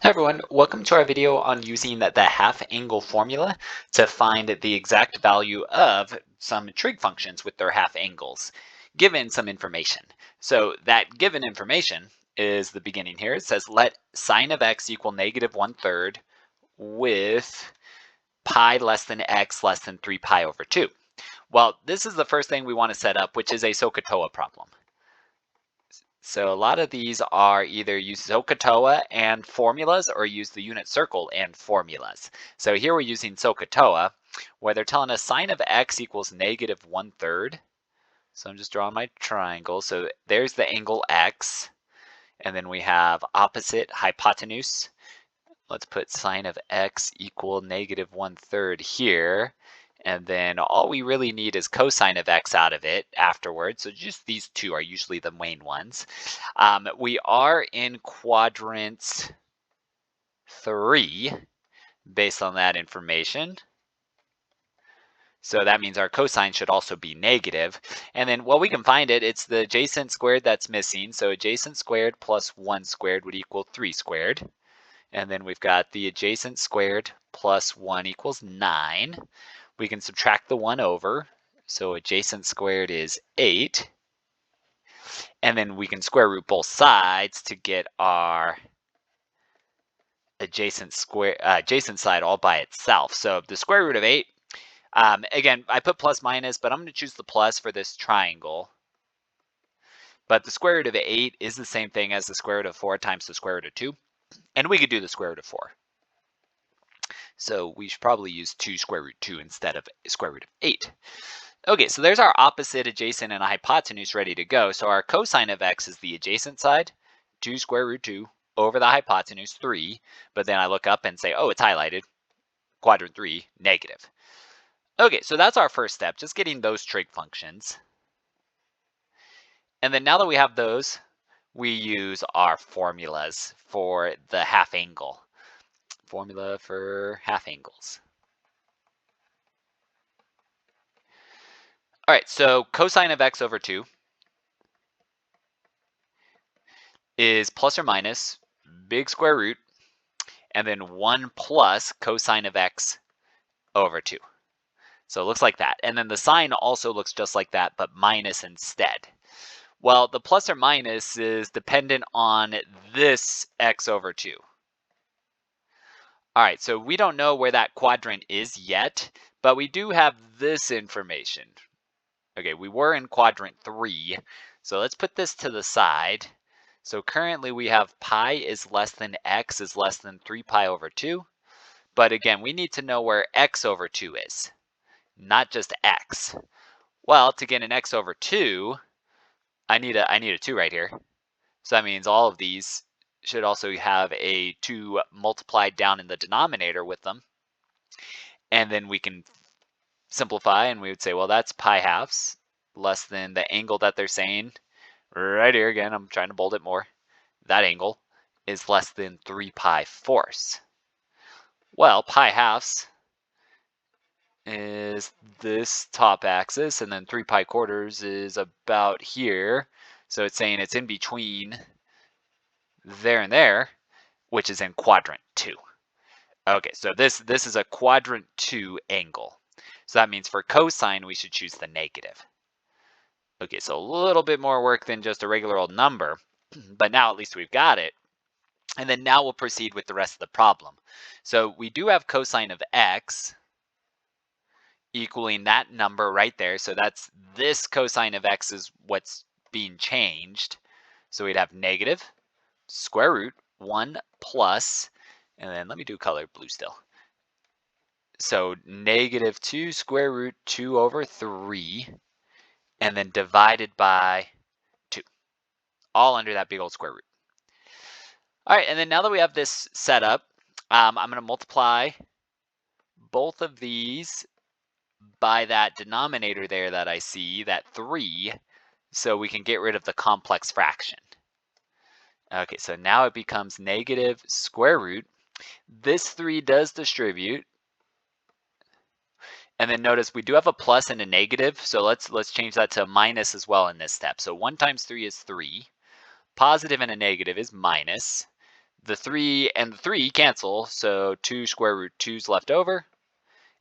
Hi everyone, welcome to our video on using the half angle formula to find the exact value of some trig functions with their half angles, given some information. So that given information is the beginning here. It says let sine of x equal -1/3 with pi less than x less than 3 pi over 2. Well, this is the first thing we want to set up, which is a SOH CAH TOA problem. So a lot of these are either use SOH CAH TOA and formulas or use the unit circle and formulas. So here we're using SOH CAH TOA, where they're telling us sine of x equals -1/3. So I'm just drawing my triangle. So there's the angle x, and then we have opposite hypotenuse. Let's put sine of x equal -1/3 here. And then all we really need is cosine of x out of it afterwards. So just these two are usually the main ones. We are in quadrant 3 based on that information. So that means our cosine should also be negative. And then, well, we can find it. It's the adjacent squared that's missing. So adjacent squared plus 1 squared would equal 3 squared. And then we've got the adjacent squared plus 1 equals 9. We can subtract the 1 over. So adjacent squared is 8. And then we can square root both sides to get our adjacent side all by itself. So the square root of 8, again, I put plus minus, but I'm going to choose the plus for this triangle. But the square root of 8 is the same thing as the square root of 4 times the square root of 2. And we could do the square root of 4. So we should probably use 2 square root 2 instead of square root of 8. Okay, so there's our opposite, adjacent, and a hypotenuse ready to go. So our cosine of x is the adjacent side, 2 square root 2 over the hypotenuse, 3. But then I look up and say, oh, it's highlighted, quadrant 3, negative. Okay, so that's our first step, just getting those trig functions. And then now that we have those, we use our formulas for the half angle. Formula for half angles. All right, so cosine of x over 2 is plus or minus big square root and then 1 plus cosine of x over 2. So it looks like that. And then the sign also looks just like that, but minus instead. Well, the plus or minus is dependent on this x over 2. All right, so we don't know where that quadrant is yet, but we do have this information. Okay, we were in quadrant 3, so let's put this to the side. So currently we have pi is less than x is less than 3 pi over 2. But again, we need to know where x over 2 is, not just x. Well, to get an x over 2, I need a 2 right here. So that means all of these should also have a 2 multiplied down in the denominator with them. And then we can simplify and we would say, well, that's pi halves less than the angle that they're saying right here. Again, I'm trying to bold it more. That angle is less than 3 pi fourths. Well, pi halves is this top axis, and then 3 pi quarters is about here. So it's saying it's in between there and there, which is in quadrant 2. Okay, so this is a quadrant 2 angle. So that means for cosine, we should choose the negative. Okay, so a little bit more work than just a regular old number, but now at least we've got it. And then now we'll proceed with the rest of the problem. So we do have cosine of x equaling that number right there. So that's this cosine of x is what's being changed. So we'd have negative square root 1 plus, and then let me do color blue still. So negative 2 square root 2 over 3, and then divided by 2, all under that big old square root. All right, and then now that we have this set up, I'm going to multiply both of these by that denominator there that I see, that 3, so we can get rid of the complex fraction. Okay, so now it becomes negative square root. This 3 does distribute. And then notice we do have a plus and a negative, so let's change that to a minus as well in this step. So 1 times 3 is 3. Positive and a negative is minus. The 3 and the 3 cancel, so 2 square root 2 is left over.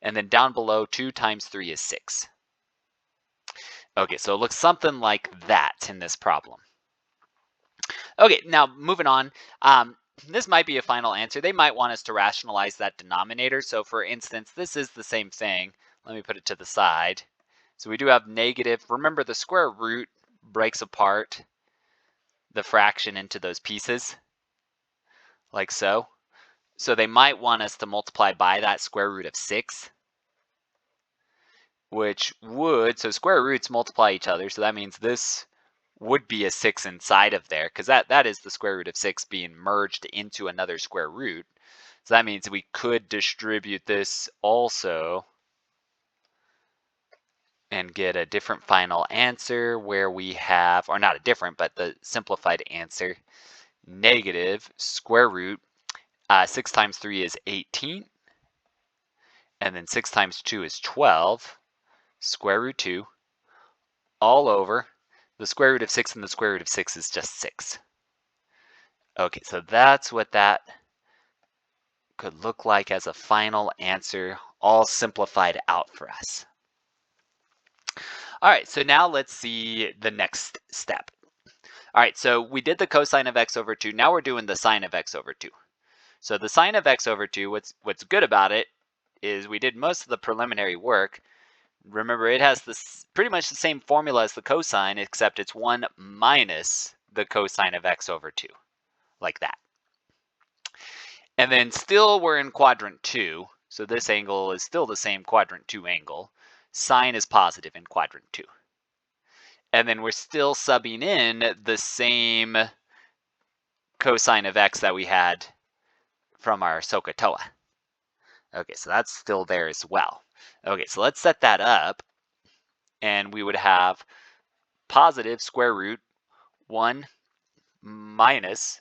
And then down below, 2 times 3 is 6. Okay, so it looks something like that in this problem. Okay, now moving on. This might be a final answer. They might want us to rationalize that denominator. So for instance, this is the same thing. Let me put it to the side. So we do have negative. Remember, the square root breaks apart the fraction into those pieces, like so. So they might want us to multiply by that square root of 6, which would, so square roots multiply each other. So that means this would be a 6 inside of there, because that is the square root of 6 being merged into another square root. So that means we could distribute this also and get a different final answer where we have, or not a different, but the simplified answer, negative square root. 6 times 3 is 18. And then 6 times 2 is 12. Square root 2 all over. The square root of 6 and the square root of 6 is just 6. Okay, so that's what that could look like as a final answer, all simplified out for us. All right, so now let's see the next step. All right, so we did the cosine of x over 2. Now we're doing the sine of x over 2. So the sine of x over 2, what's good about it is we did most of the preliminary work. Remember, it has this pretty much the same formula as the cosine, except it's 1 minus the cosine of x over 2, like that. And then still we're in quadrant 2, so this angle is still the same quadrant 2 angle. Sine is positive in quadrant 2. And then we're still subbing in the same cosine of x that we had from our SOH CAH TOA. Okay, so that's still there as well. Okay, so let's set that up, and we would have positive square root 1 minus,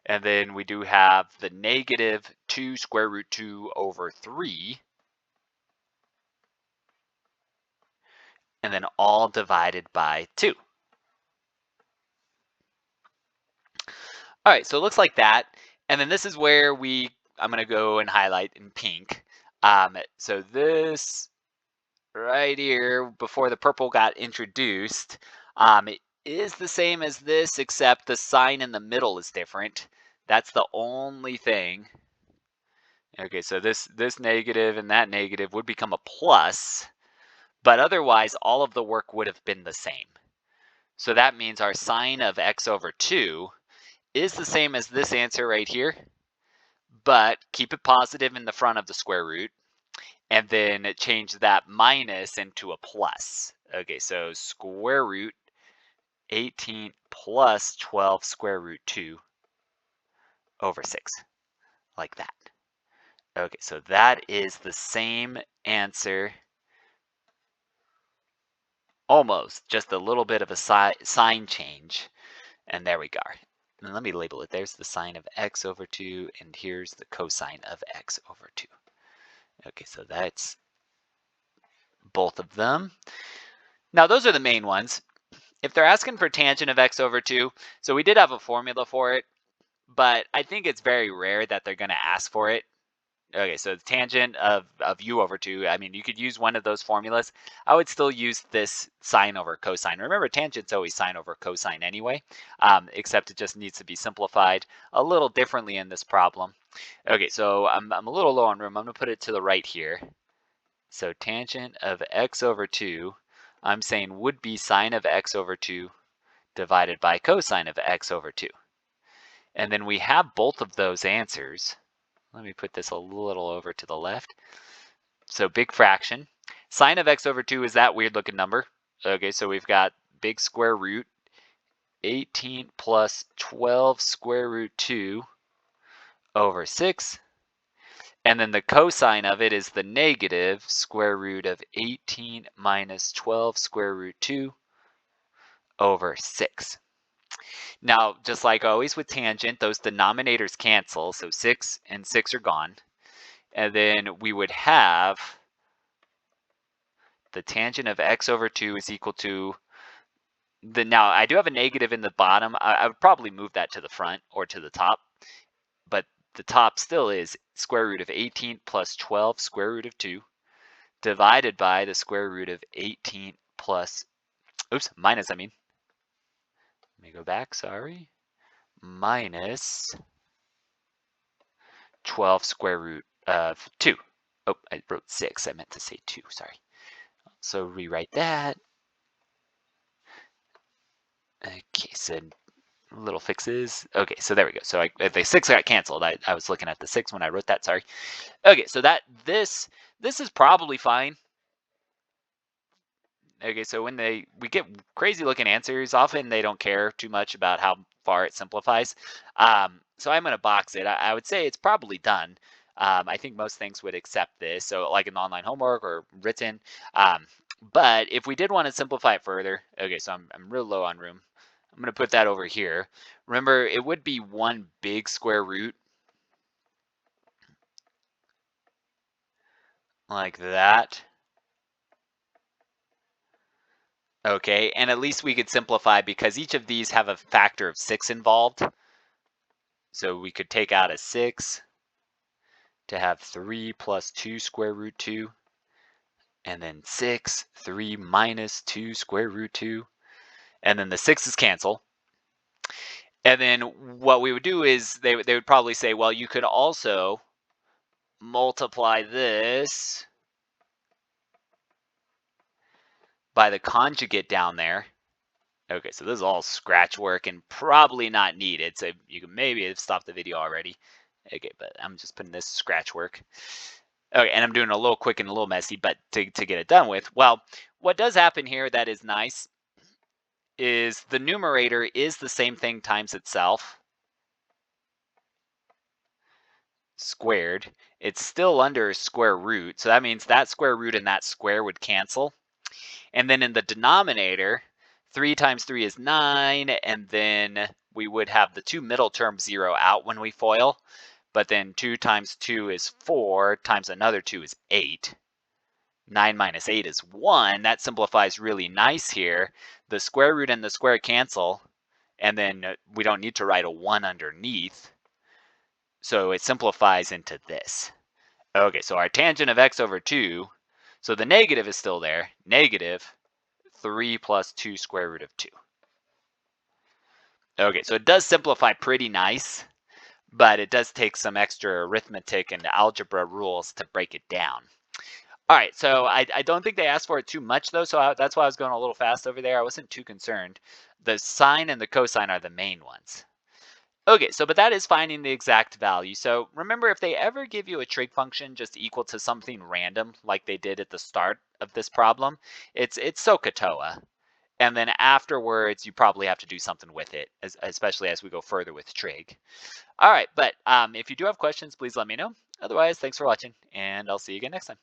and then we do have the negative 2 square root 2 over 3, and then all divided by 2. All right, so it looks like that. And then this is where I'm going to go and highlight in pink. So this right here, before the purple got introduced, it is the same as this, except the sign in the middle is different. That's the only thing. Okay, so this negative and that negative would become a plus, but otherwise all of the work would have been the same. So that means our sine of x over 2 is the same as this answer right here, but keep it positive in the front of the square root, and then change that minus into a plus. Okay, so square root 18 plus 12 square root 2 over 6, like that. Okay, so that is the same answer, almost, just a little bit of a sign change, and there we go. And let me label it. There's the sine of x over 2, and here's the cosine of x over 2. Okay, so that's both of them. Now, those are the main ones. If they're asking for tangent of x over 2, so we did have a formula for it, but I think it's very rare that they're going to ask for it. Okay, so the tangent of u over 2, I mean, you could use one of those formulas. I would still use this sine over cosine. Remember, tangent's always sine over cosine anyway, except it just needs to be simplified a little differently in this problem. Okay, so I'm a little low on room. I'm going to put it to the right here. So tangent of x over 2, I'm saying would be sine of x over 2 divided by cosine of x over 2. And then we have both of those answers. Let me put this a little over to the left. So big fraction. Sine of x over 2 is that weird looking number. Okay, so we've got big square root 18 plus 12 square root 2 over 6. And then the cosine of it is the negative square root of 18 minus 12 square root 2 over 6. Now, just like always with tangent, those denominators cancel, so 6 and 6 are gone. And then we would have the tangent of x over 2 is equal to now I do have a negative in the bottom. I would probably move that to the front or to the top. but the top still is square root of 18 plus 12 square root of 2 divided by the square root of 18 plus, minus, let me go back, sorry, minus 12 square root of 2. Oh, I wrote 6, I meant to say 2, sorry. So rewrite that. Okay, so little fixes. Okay, so there we go. So the 6 got canceled. I was looking at the 6 when I wrote that, sorry. Okay, so this is probably fine. Okay, so when we get crazy looking answers, often they don't care too much about how far it simplifies. So I'm going to box it. I would say it's probably done. I think most things would accept this. So like an online homework or written. But if we did want to simplify it further, okay, so I'm real low on room. I'm going to put that over here. Remember, it would be one big square root like that. Okay, and at least we could simplify because each of these have a factor of 6 involved. So we could take out a 6 to have 3 plus 2 square root 2, and then 6, 3 minus 2 square root 2, and then the 6's cancel. And then what we would do is they would probably say, well, you could also multiply this by the conjugate down there. Okay, so this is all scratch work and probably not needed. So you can maybe have stopped the video already. Okay, but I'm just putting this scratch work. Okay, and I'm doing a little quick and a little messy, but to get it done with. Well, what does happen here that is nice is the numerator is the same thing times itself squared. It's still under a square root. So that means that square root and that square would cancel. And then in the denominator, 3 times 3 is 9, and then we would have the two middle terms zero out when we FOIL, but then 2 times 2 is 4, times another 2 is 8. 9 minus 8 is 1. That simplifies really nice here. The square root and the square cancel, and then we don't need to write a 1 underneath. So it simplifies into this. Okay, so our tangent of x over 2, so the negative is still there, negative 3 plus 2 square root of 2. Okay, so it does simplify pretty nice, but it does take some extra arithmetic and algebra rules to break it down. All right, so I don't think they asked for it too much though, so that's why I was going a little fast over there. I wasn't too concerned. The sine and the cosine are the main ones. Okay, so but that is finding the exact value. So remember, if they ever give you a trig function just equal to something random, like they did at the start of this problem, it's SOH CAH TOA. And then afterwards, you probably have to do something with it, especially as we go further with trig. All right, but if you do have questions, please let me know. Otherwise, thanks for watching, and I'll see you again next time.